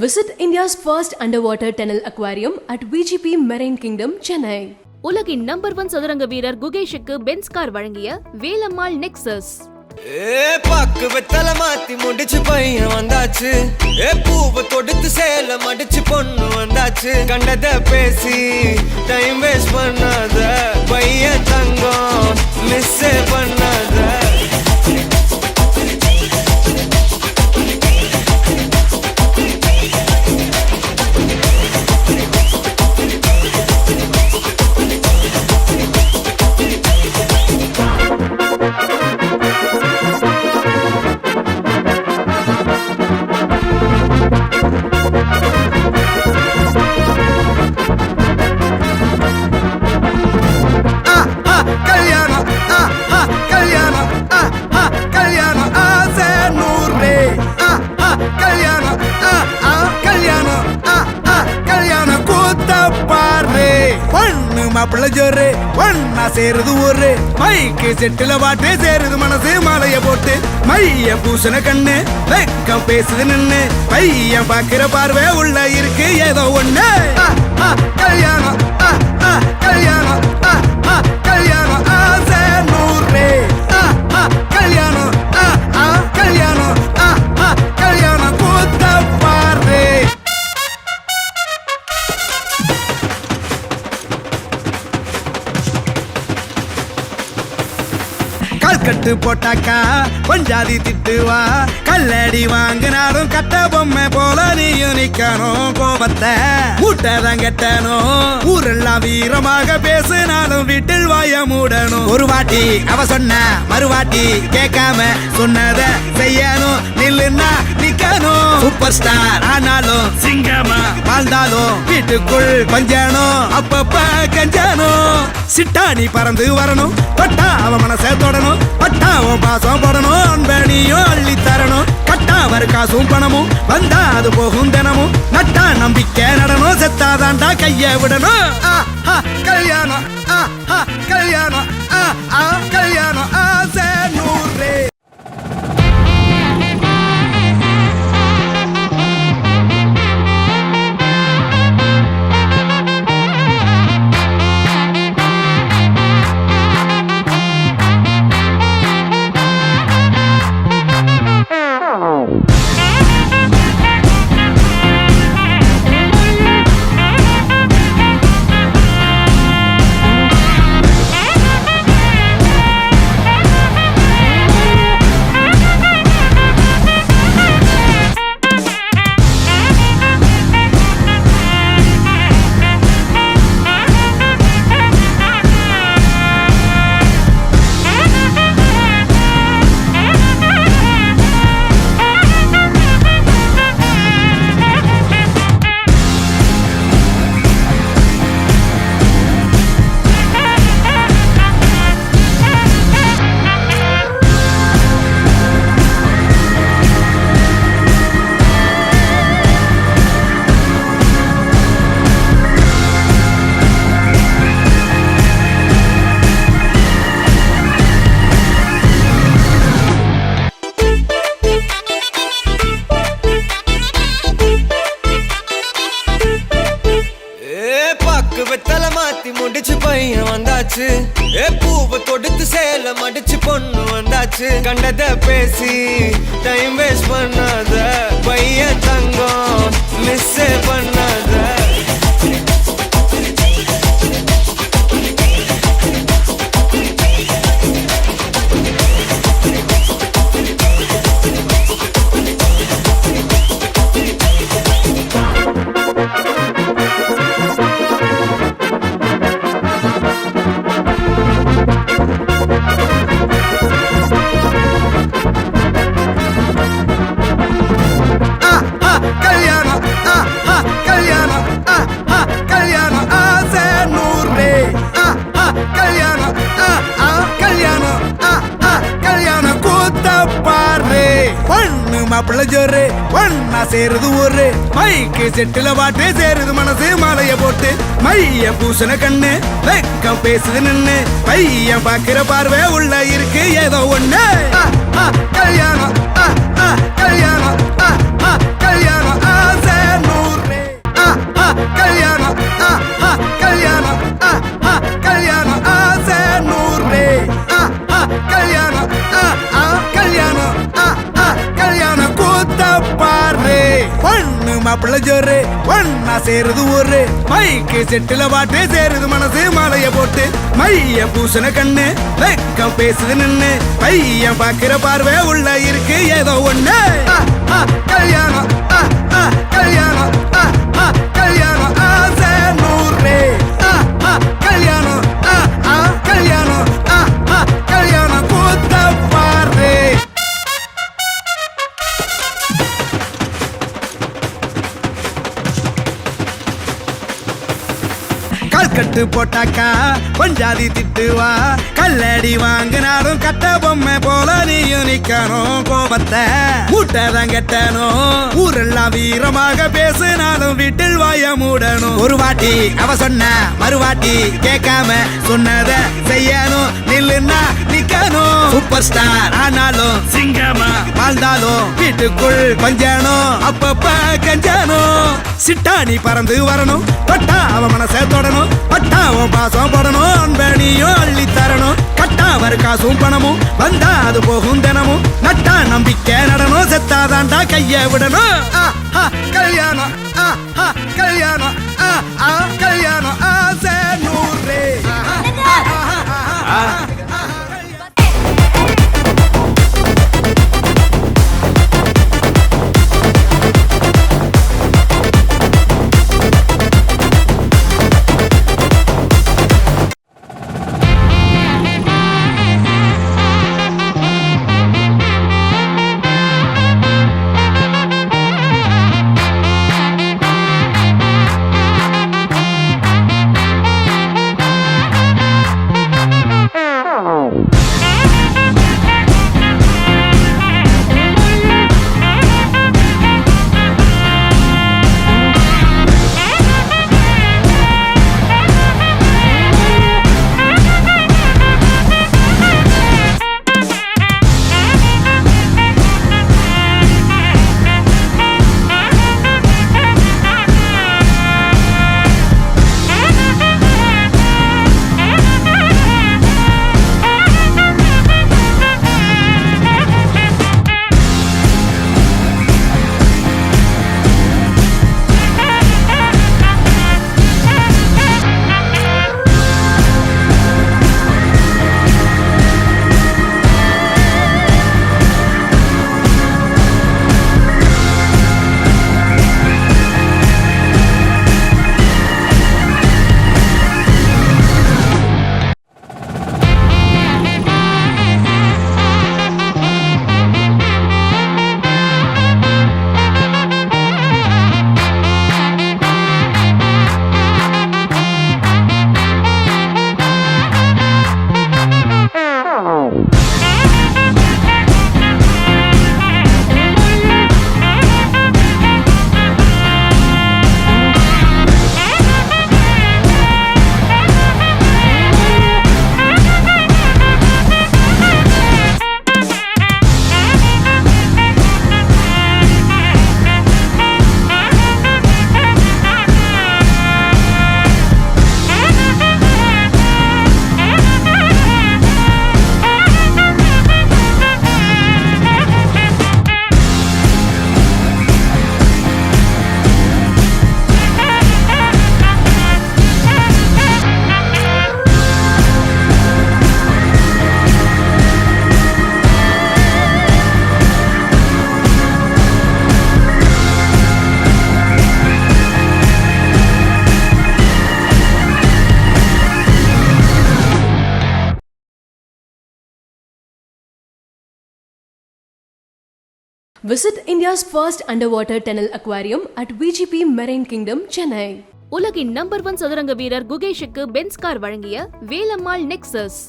Visit India's first underwater tunnel aquarium at VGP Marine Kingdom, Chennai. உலகின் number 1 சதுரங்க வீரர் குகேஷுக்கு Benz car வழங்கிய Velammal nexus. பாக்கு வெத்தல மாத்தி முடிச்சு பையன் வந்தாச்சு. பூவை தொடுத்து சேல மடிச்சு பொண்ணு வந்தாச்சு. கண்டத பேசி டைம் வேஸ்ட் பண்ணாத பையன் தங்கம் மிஸ் பண்ணாத. மாப்பிள்ள ஜோரு ஒன்னா சேருது ஒரு மைக்கு செட்டுல பாட்டு சேருது மனசு மாலைய போட்டு மைய பூசண கண்ணு வெக்கம் பேசுது நின்னு பையன் பாக்குற பார்வை உள்ள இருக்கு ஏதோ ஒண்ணு. கல்யாணம் கல்யாணம் கல்யாணம் ஆசை நூறு கல்யாணம் கல்யாணம் கல்யாணம் கூத்த பாரு. கட்டு போட்டாக்கா பஞ்சாதி திட்டுவா கல்லடி வாங்கினாலும் கட்ட பொம்மை போல நீயும் நிக்கணும். கோபத்தை மூட்டதான் கட்டணும். ஊரெல்லாம் வீரமாக பேசினாலும் வீட்டில் வாய மூடணும். ஒரு வாட்டி அவ சொன்ன மறுவாட்டி கேட்காம சொன்னத செய்யணும். நில்லுன்னா நிக்கணும். சூப்பர் ஸ்டார் ஆனாலும் சிங்கமா வாழ்ந்தாலும் வீட்டுக்குள் பஞ்சணும். அப்பப்ப கஞ்சணும். சிட்டாணி பறந்து வரணும். பட்டா அவ மனசை தொடணும். பட்டாவும் பாசம் போடணும். அன்பனியும் அள்ளி தரணும். கட்டாவர் காசும் பணமும் வந்தா அது போகும் தினமும். நட்டா நம்பிக்கை நடணும். செத்தாதாண்டா கைய விடணும். கல்யாணம் கல்யாணம் கல்யாணம் ஆசை நூறு. வெத்தல மாத்தி முடிச்சு பையன் வந்தாச்சு. பூவை தொடுத்து சேல மடிச்சு பொண்ணு வந்தாச்சு. கண்டத பேசி டைம் வேஸ்ட் பண்ணாத பையன் தங்கம் மிஸ் பண்ணாத. மாப்பிள்ள ஜோரு ஒன்னா சேருது ஒரு மைக்கு செட்டுல பாட்டு சேருது மனசு மாலைய போட்டு மைய பூசண கண்ணு வெக்கம் பேசுது நின்னு பையன் பாக்குற பார்வை உள்ள இருக்கு ஏதோ ஒண்ணு. கல்யாணம் கல்யாணம் கல்யாணம் ஆசை ஜோரு ஒன்னா சேருது ஊரு மைக்கு செட்டில பாட்டு சேருது மனசு மாலைய போட்டு மைய பூசண கண்ணு வெக்கம் பேசுது நின்னு பையன் பாக்குற பார்வை உள்ள இருக்கு ஏதோ ஒண்ணு கல்யாணம் கல்யாணம் கல்யாணம் ஆசை நூறு கல்யாணம் கல்யாணம் கல்யாணம் கூத்த பாரு கட்டு போட்டாக்கா பஞ்சாதி திட்டுவா கல்லடி வாங்கினாலும் கட்ட பொம்மை போல நீயும் நிக்கணும் கோபத்தை மூட்டதான் கட்டணும் ஊரெல்லாம் வீரமாக பேசினாலும் வீட்டில் வாய மூடணும் ஒரு வாட்டி அவ சொன்ன மறுவாட்டி கேட்காம சொன்னத செய்யணும் நில்லுன்னா நிக்கணும் சூப்பர் ஸ்டார் ஆனாலும் சிங்கமா வாழ்ந்தாலும் வீட்டுக்குள் கொஞ்சணும் அப்பப்ப கஞ்சணும் சிட்டாணி பறந்து வரணும் பட்டா அவ மனசை தொடணும் பட்டாவும் பாசம் போடணும் அன்பனியும் அள்ளி தரணும் கட்டாவர் காசும் பணமும் வந்தா அது போகும் தினமும் நட்டா நம்பிக்கை நடணும் செத்தாதாண்டா கைய விடணும் கல்யாணம் கல்யாணம் கல்யாணம் ஆசை நூறு Visit India's first underwater tunnel aquarium at VGP Marine Kingdom, Chennai. உலகின் நம்பர் 1 சதுரங்க வீரர் குகேஷுக்கு பென்ஸ் கார் வழங்கிய வேலம்மாள் நெக்ஸஸ்.